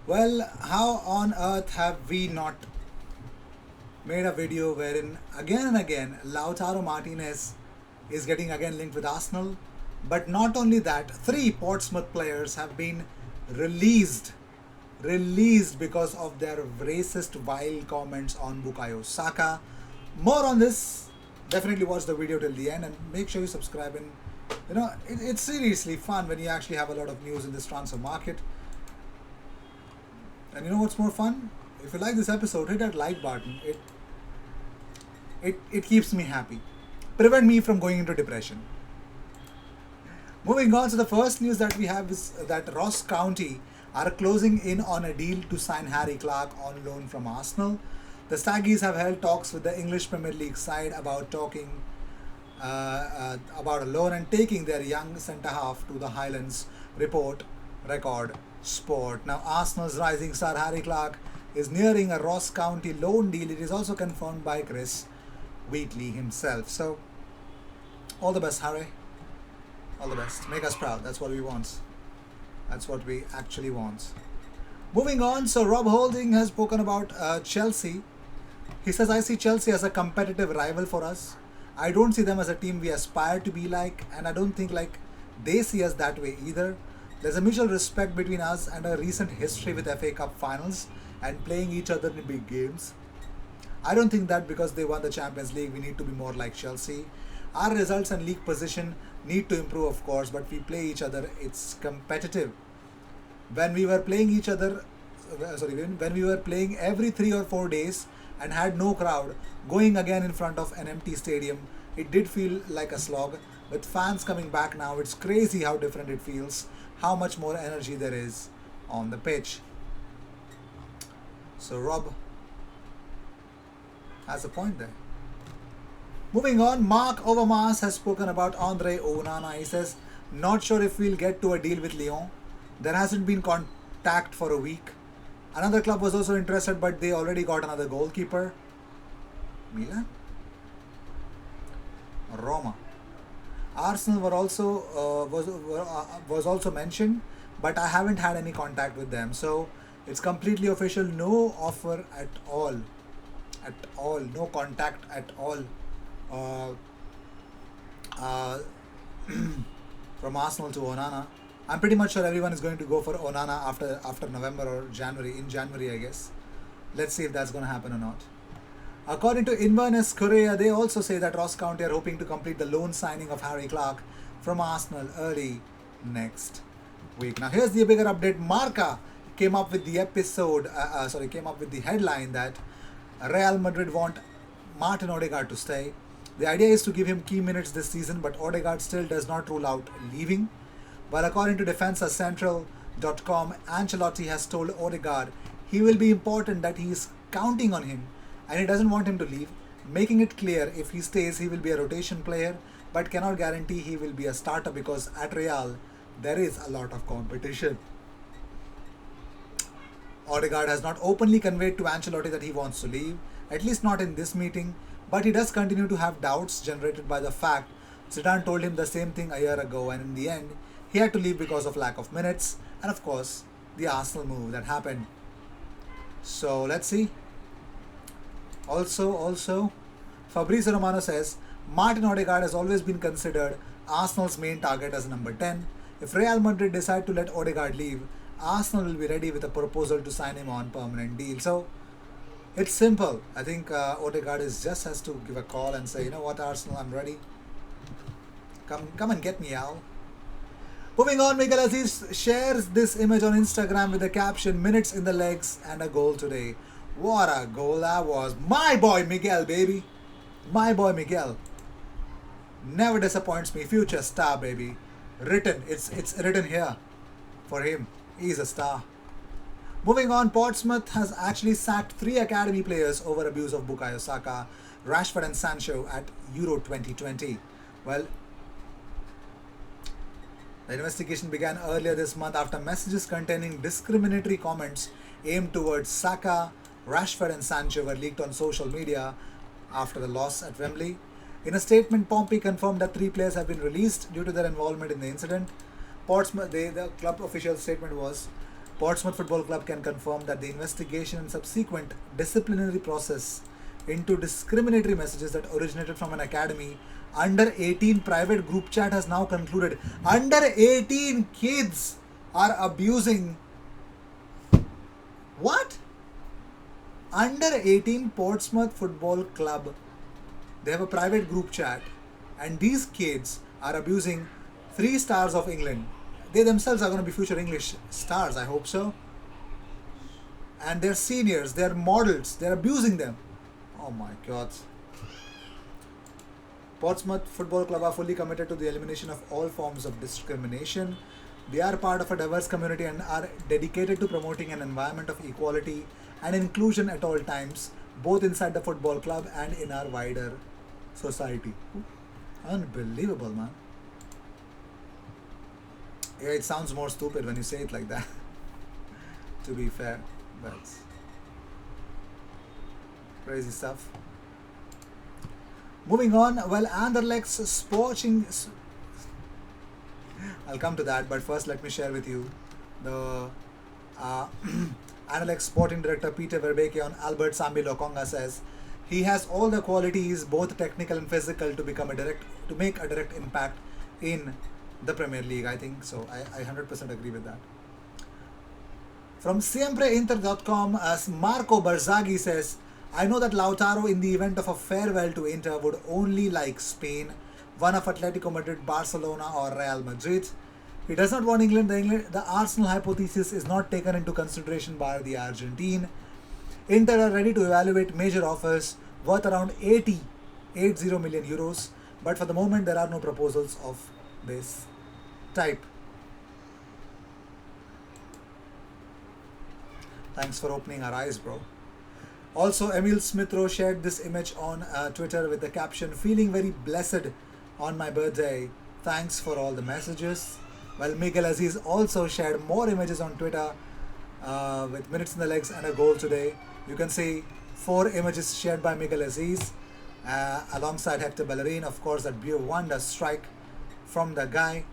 Well, how on earth have we not made a video wherein again and again Lautaro Martinez is getting again linked with Arsenal? But not only that, three Portsmouth players have been released because of their racist vile comments on Bukayo Saka. More on this. Definitely watch the video till the end and make sure you subscribe. And it's seriously fun when you actually have a lot of news in this transfer market. And you know what's more fun? If you like this episode, hit that like button. It keeps me happy. Prevent me from going into depression. Moving on, so the first news that we have is that Ross County are closing in on a deal to sign Harry Clarke on loan from Arsenal. The Staggies have held talks with the English Premier League side about about a loan and taking their young centre half to the Highlands. Record Sport. Now, Arsenal's rising star Harry Clarke is nearing a Ross County loan deal. It is also confirmed by Chris Wheatley himself. So, all the best, Harry. All the best. Make us proud. That's what we want. That's what we actually want. Moving on, so Rob Holding has spoken about Chelsea. He says, I see Chelsea as a competitive rival for us. I don't see them as a team we aspire to be like, and I don't think like they see us that way either. There's a mutual respect between us and a recent history with FA Cup finals and playing each other in big games. I don't think that because they won the Champions League, we need to be more like Chelsea. Our results and league position need to improve, of course, but we play each other. It's competitive. When we were playing each other, when we were playing every 3 or 4 days and had no crowd, going again in front of an empty stadium, it did feel like a slog. With fans coming back now, it's crazy how different it feels, how much more energy there is on the pitch. So Rob has a point there. Moving on, Mark Overmars has spoken about Andre Onana. He says, not sure if we'll get to a deal with Lyon. There hasn't been contact for a week. Another club was also interested, but they already got another goalkeeper. Milan? Roma. Arsenal were also was also mentioned, but I haven't had any contact with them. So it's completely official. No offer at all. No contact at all. From Arsenal to Onana. I'm pretty much sure everyone is going to go for Onana after November or January. In January, I guess. Let's see if that's going to happen or not. According to Inverness Courier, they also say that Ross County are hoping to complete the loan signing of Harry Clarke from Arsenal early next week. Now, here's the bigger update. Marca came up with the headline that Real Madrid want Martin Odegaard to stay. The idea is to give him key minutes this season, but Odegaard still does not rule out leaving. But according to DefensaCentral.com, Ancelotti has told Odegaard he will be important, that he is counting on him and he doesn't want him to leave, making it clear if he stays he will be a rotation player but cannot guarantee he will be a starter because at Real there is a lot of competition. Odegaard has not openly conveyed to Ancelotti that he wants to leave, at least not in this meeting, but he does continue to have doubts generated by the fact Zidane told him the same thing a year ago, and in the end he had to leave because of lack of minutes and of course the Arsenal move that happened. So let's see. Also, Fabrizio Romano says Martin Odegaard has always been considered Arsenal's main target as number 10. If Real Madrid decide to let Odegaard leave, Arsenal will be ready with a proposal to sign him on permanent deal. So it's simple. I think Odegaard just has to give a call and say, you know what, Arsenal, I'm ready. Come and get me, Al. Moving on, Miguel Aziz shares this image on Instagram with the caption, minutes in the legs and a goal today. What a goal that was. My boy Miguel, baby. My boy Miguel. Never disappoints me. Future star, baby. It's written here for him. He's a star. Moving on, Portsmouth has actually sacked 3 academy players over abuse of Bukayo Saka, Rashford and Sancho at Euro 2020. Well, the investigation began earlier this month after messages containing discriminatory comments aimed towards Saka, Rashford and Sancho were leaked on social media after the loss at Wembley. In a statement, Pompey confirmed that 3 players have been released due to their involvement in the incident. Portsmouth, the club official statement was, Portsmouth Football Club can confirm that the investigation and subsequent disciplinary process into discriminatory messages that originated from an academy under 18 private group chat has now concluded. Under 18 kids are abusing. What? Under 18 Portsmouth Football Club, they have a private group chat, and these kids are abusing 3 stars of England. They themselves are going to be future English stars, I hope so. And they're seniors, they're models, they're abusing them. Oh my God. Portsmouth Football Club are fully committed to the elimination of all forms of discrimination. They are part of a diverse community and are dedicated to promoting an environment of equality and inclusion at all times, both inside the football club and in our wider society. Unbelievable, man. Yeah, it sounds more stupid when you say it like that, to be fair, but crazy stuff. Moving on, well, Anderlecht's sporting... I'll come to that, but first let me share with you the Anderlecht sporting director Peter Verbeke on Albert Sambi Lokonga says he has all the qualities, both technical and physical, to make a direct impact in the Premier League. I think so. I 100% agree with that. From SiempreInter.com, as Marco Barzaghi says, I know that Lautaro, in the event of a farewell to Inter, would only like Spain, one of Atletico Madrid, Barcelona or Real Madrid. He does not want England. The Arsenal hypothesis is not taken into consideration by the Argentine. Inter are ready to evaluate major offers worth around 80 million euros, but for the moment there are no proposals of this type. Thanks for opening our eyes, bro. Also, Emil Smith-Rowe shared this image on Twitter with the caption, "Feeling very blessed on my birthday. Thanks for all the messages." Well, Miguel Aziz also shared more images on Twitter with minutes in the legs and a goal today. You can see 4 images shared by Miguel Aziz alongside Hector Bellerin. Of course, that wonder strike from the guy.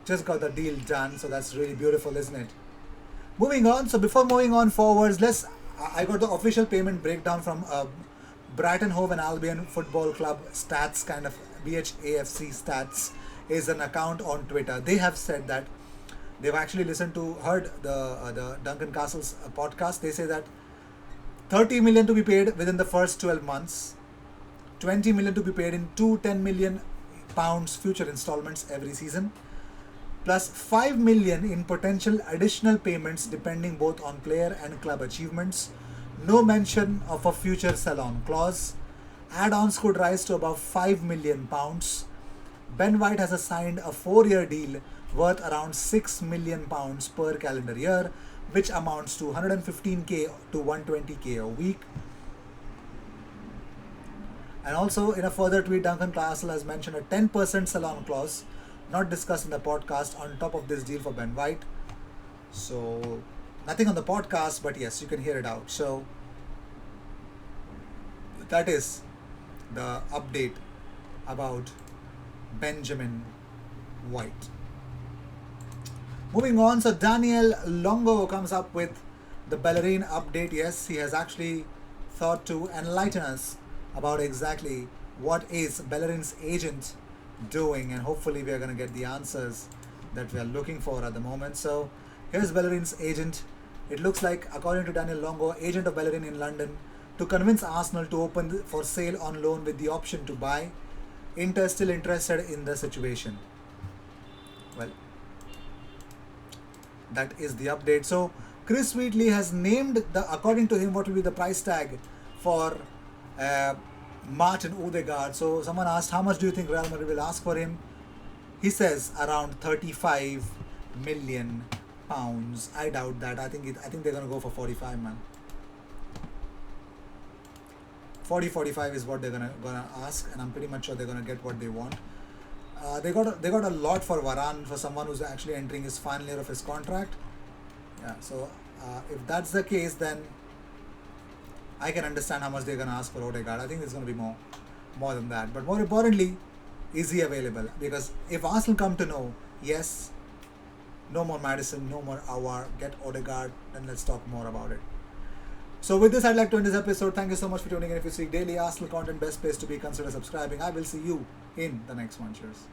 Just got the deal done, so that's really beautiful, isn't it? Moving on, so before moving on forwards, I got the official payment breakdown from Brighton Hove and Albion Football Club stats, kind of BHAFC stats, is an account on Twitter. They have said that they've actually heard the Duncan Castle's podcast. They say that 30 million to be paid within the first 12 months, 20 million to be paid in 10 million pounds future installments every season, plus 5 million in potential additional payments depending both on player and club achievements. No mention of a future sell-on clause. Add-ons could rise to above 5 million pounds. Ben White has signed a 4-year deal worth around 6 million pounds per calendar year, which amounts to 115k to 120k a week. And also, in a further tweet, Duncan Castle has mentioned a 10% sell-on clause, not discussed in the podcast, on top of this deal for Ben White. So, nothing on the podcast, but yes, you can hear it out. So, that is the update about Benjamin White. Moving on, so Daniel Longo comes up with the Bellerin update. Yes, he has actually thought to enlighten us about exactly what is Bellerin's agent doing, and hopefully we are going to get the answers that we are looking for at the moment. So here's Bellerin's agent. It looks like, according to Daniel Longo, agent of Bellerin in London, to convince Arsenal to open for sale on loan with the option to buy. Inter still interested in the situation. Well, that is the update. So Chris Wheatley has named, according to him, what will be the price tag for Martin Odegaard. So someone asked, how much do you think Real Madrid will ask for him? He says around 35 million pounds. I doubt that. I think they're gonna go for 45, man. 40-45 is what they're gonna ask, and I'm pretty much sure they're gonna get what they want. They got a lot for Varane, for someone who's actually entering his final year of his contract. Yeah, so if that's the case, then I can understand how much they're gonna ask for Odegaard. I think it's gonna be more than that. But more importantly, is he available? Because if Arsenal come to know, yes, No more Madison, no more Awar. Get Odegaard, and let's talk more about it. So with this, I'd like to end this episode. Thank you so much for tuning in. If you seek daily Arsenal content, best place to be, consider subscribing. I will see you in the next one. Cheers.